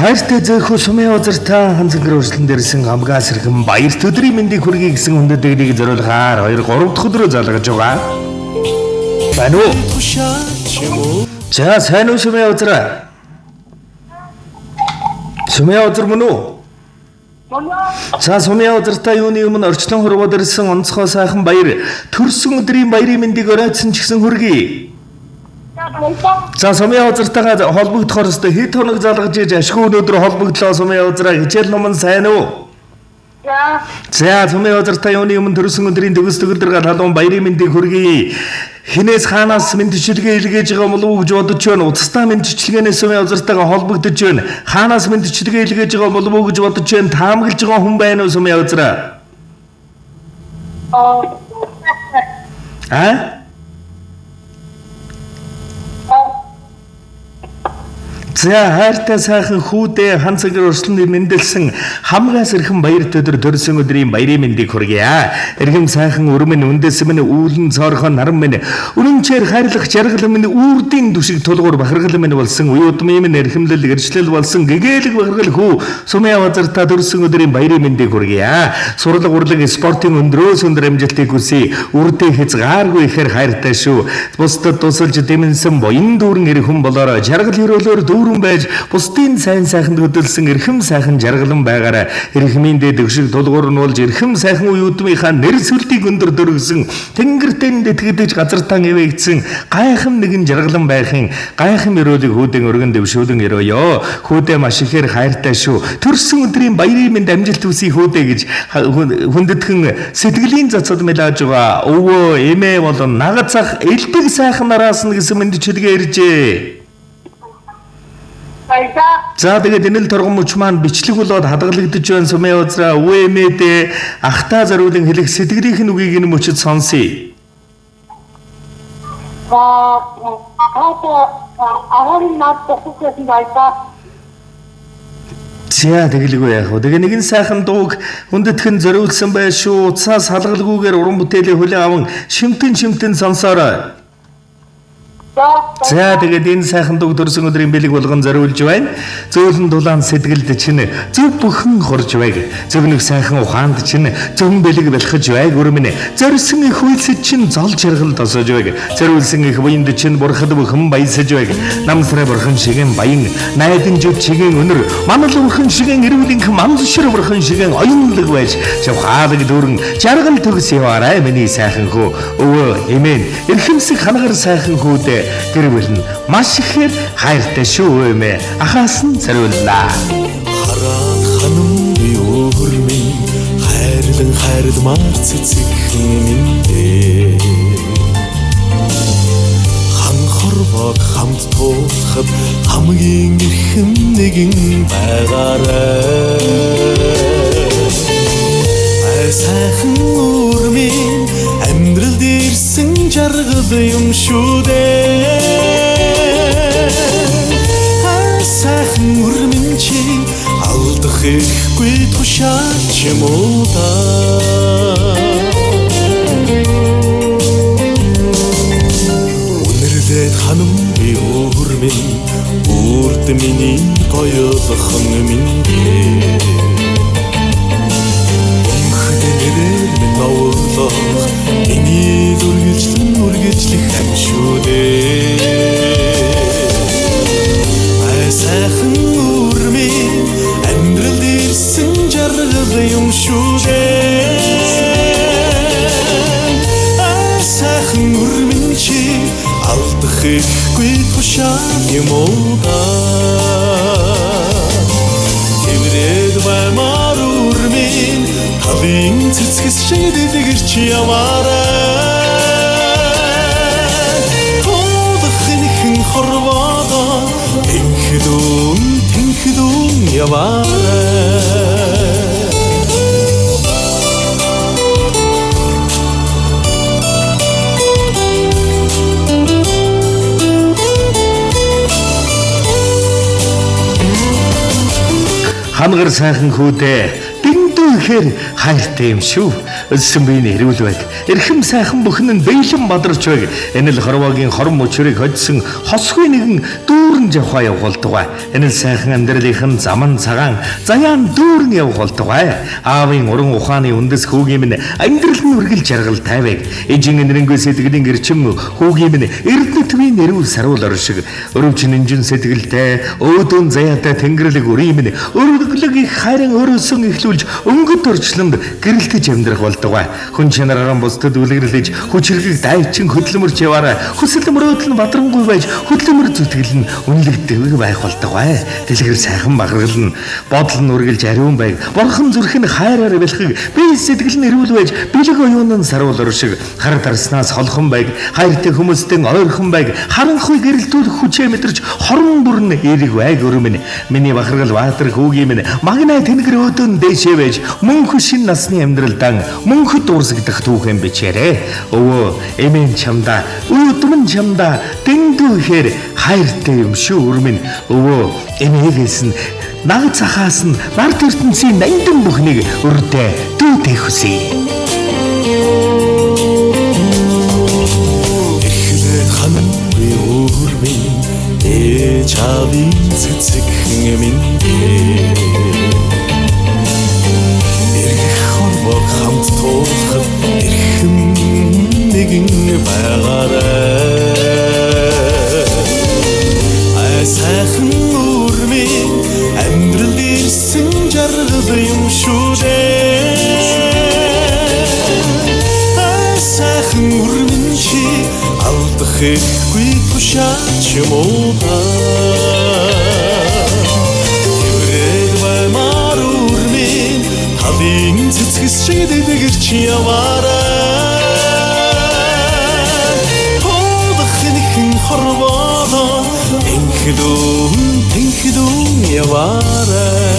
Хайртай зөөхөө сумын озартаа ханцангэр өршлөн дэрсэн амгаас ирхэн баяр төдрийн мэндийг хүргэе гэсэн хүндэтгэлийг зориулахаар 2-3 дахь өдрөө залгаж байгаа. Байна уу? За сайн уу сумын озраа? Сумын озр мөн үү? За сумын озартаа юуны өмнө орчлон хорвоод ирсэн онцгой сайхан баяр төрсөн өдрийн баярын мэндийг оройтсон ч гэсэн хүргэе. За сумын озартайгаа холбогдохоор өстой хэд хоног залгаж иж ашгүй өнөөдөр холбогдлоо сумын озраа хичээл номон сайн уу? За сумын озартаа юуны өмнө төрсөн өдрийн төгс төгөлдөр халуун баярын мэндийг хүргэе. Хинээс хаанаас мэд төчлөгээ илгээж байгаа болов уу гэж бодож байна. Уцастаа мэд төчлөгөөнөөс сумын озартайгаа холбогдож байна. Хаанаас мэд төчлөгээ илгээж байгаа болов уу гэж бодож байна. Таамаглаж байгаа хүн байна уу сумын озраа? За хайртай сайхан хүүдээ ханцангэр өршлөнд мэндэлсэн хамгаас ирхэн баяр төдөр төрсөн өдрийн баярын мэндийг хүргье. Эрхэм сайхан өрмөн үндэс минь үүлэн цоорхон наран минь үнэнчээр хайрлах жаргал минь үрдийн түшиг тулгуур бахаргал минь болсон уюутмын минь эрхэмлэл гэрчлэл болсон гэгээлэг бахаргал хүү сумын озартаа төрсөн өдрийн баярын мэндийг хүргье. Сурлаг урлаг спортын өндрөөс өндөр амжилтыг хүсье. Үрдээ хязгааргүй ихээр хайртай шүү. Бусдад тусалж дэмэнсэн буян дүүрэн эрхэм болоорой. Жаргал хөрөөлөөр байж бусдын сайн сайханд хөдөлсөн эрхэм сайхан жаргалан байгаарай. Эрхмийн дэд өшиг тулгуур нь болж эрхэм сайхан уюутмынхаа нэр сүлтийг өндөр дөргсөн тэнгэртэн дэтгэдэж газартан ивэгдсэн гайхам нэгэн жаргалан байхын гайхам өрөөлөг хүүдэн өргөн дэвшүүлэн өрөөё. Хүүдээ маш ихээр хайртай шүү. Төрсөн өдрийн баярын мэнд амжилт хүсье хүүдээ гэж хүндэтгэн сэтгэлийн цацад мэлааж байгаа. Өвөө эмээ болон нагацах элбэг сайхан нараас нь гэсэн мэндчилгээ иржээ. За тэгээд энэ л торгон мөч маань бичлэг болоод хадгалагдаж байна сумын озраа өвөөмэдэ ахтаа зориулан хэлэх сэтгэлийнх нь үгийг нь мөчөд сонсъё. За тэгэлгүй яах вэ? Тэгээ нэгэн сайхан дууг хүндэтгэн зориулсан байх шүү. Уцаас салгалгүйгээр уран бүтээлээ хүлээн аван шимтэн сонсоорой. За тэгээд энэ сайхан дуу төрсөн өдрийн бэлэг болгон зориулж байна. Зөөлөн дулаан сэтгэлд чинь зөв бүхэн хорж байг. Зөв нэг сайхан ухаанд чинь зөвөн бэлэг бэлхэж байг өрмөнө. Зорьсон их үйлсэд чинь зол жаргал тосож байг. Зориулсан их буянд чинь бурхад бүхэн баясаж байг. Намсраа бурхан шигэн баян, найдын жүд шигэн өнөр, манал бурхан шигэн эрүүлэнх мандшир бурхан шигэн оюунлаг байж, шавхаадаг дүүрэн жаргал төгс яваарай миний сайхан хөө. Өвөө эмээн эрхэмсэг ханагар сайхан хүүдээ гэрвэл нь маш ихээр хайртай шүү эмээ. Ахаас нь зориуллаа. Хараад ханам би өрмөн хайрламар цэцэгхэн минь хан хорвоо хамт туухад хамгийн эрхэм нэгэн байгаарай. Сайхан өрмөн амьдралд ирсэн жаргал юм шүү дээ. Сайхан өрмөн чи алдах ихгүй тушаач юм уу та. Үнэрлээд ханам би өрмөн үрд миний гоёлхон минь Наурлах миний үргэлжлэх юм шүү дээ. Сайхан өрмөн амьдралд ирсэн жаргал юм шүү дээ. Сайхан өрмөн чи алдах ихгүй тушаал юм уу та. Тэврээд баймаар өрмөн Хавийн цэцгэс шиг дэлгэрч яваарай. Тулахынхэн хорвоодо тэнхдүүн яваарай. Хангар сайхан хүүдээ ихээр хайртай юм шүү. Өссөн биений эрүүл байг, эрхэм сайхан бүхэн нь бэлэн бадарч байг. Энэ л хорвоогийн хорон мөчрийг хоцсон хосгүй нэгэн дүүрэн жавхаа явуулдаг. Энэ л сайхан амьдралынхын заман цагаан заяан дүүрэн явуулдаг. Аавын уран ухааны үндэс хүүгийн минь амьдрал нь үргэл жаргал тайваг. Эжин нэрнгүй сэтгэлийн гэрчим хүүгийн минь эрдэнэ төвийн нэрүүл саруул оршиг. Өрөвчин инжин сэтгэлтэй өөдөн заяатай тэнгэрлэг үрийн минь өргөлөг их хайран өрөөсөн ихлүүлж өнгөт орчлонд гэрэлтэж амьдрах болдог. Хүн чанараар бусдад үлгэрлэж хүчрхэг дайчин хөдөлмөрч яваараа хүсэл мөрөөдөл нь бадрангуй байж хөдөлмөр зүтгэл нь үнэлэгдэв байх болдог. Дэлгэр сайхан баграл нь бодол нь үргэлж ариун байг. Бурхан зүрх нь хайраар бэлхэг би сэтгэл нь эрүүл байж бэлэг оюун нь саруул оршиг. Хар дарснаас холхон байг. Хайртай хүмүүстэн ойрхон байг. Харанхуй гэрэлтүүлэх хүчээ мэдэрч хорон бүрн эерэг байг өрөмнө. Миний бахаргал баатар хүүгийн минь магнай тэнгэр өөдөн дээшээ байж мөнх шин насны амьдралдан мөнхөд дуурсагдах түүхэн бичээрэй. Өвөө эмэн чамда өөдмөн чамда дэндүүхээр хайртай юм шүү өрмөн. Өвөө эмээгээс нь наг цахаас нь нарт ертөнцийн нандин бүхнийг өрдөө дүүтэй хүсье. Хангүй өрмөн чавийн цэцэгхэн минь хорвоо хамт туухад эрхэм нэгэн байгаарай. Сайхан өрмөн амьдрал ирсэн жаргал юм шүү дээ. Сайхан өрмөн чи алдах хэрэггүй тушаач юм уу та. Эврэг баймар өрмөн талын цэцгэс шиг дэлгэрч яваарай. Хоодох нэгэн хорвоо тэнхдүүн яваарай.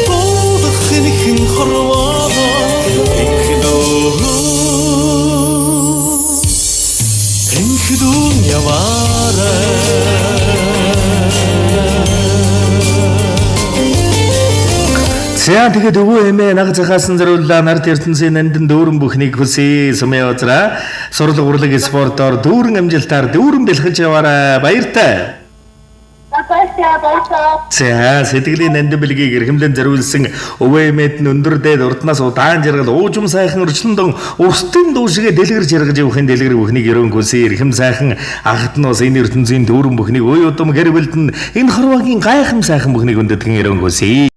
Хоодох нэгэн хорвоо тэнхдүүн яваарай. За тэгээд өвөө эмээ наг захаасан зориуллаа нарт ертөнцийн нандин дүүрэн бүхнийг хүсье. Сумын озра сурлаг урлаг спортоор дүүрэн амжилтаар дүүрэн бэлхэж яваарай. Баяртай. За сэтгэлийн нандин бэлгийг эрхэмлэн зориулсан өвөө эмээд нь өндөр дээд урднаас удаан жаргал уужим сайхан өрчлөндөн урстын дүүшгээ дэлгэр жаргаж явахын дэлгэр бүхнийг ерөн хүсье. Эрхэм сайхан агтнаас энэ ертөнцийн дүүрэн бүхнийг ой удам гэр бүлд нь энэ хорвоогийн гайхам сайхан бүхнийг өндөдгөн ерөн хүсье.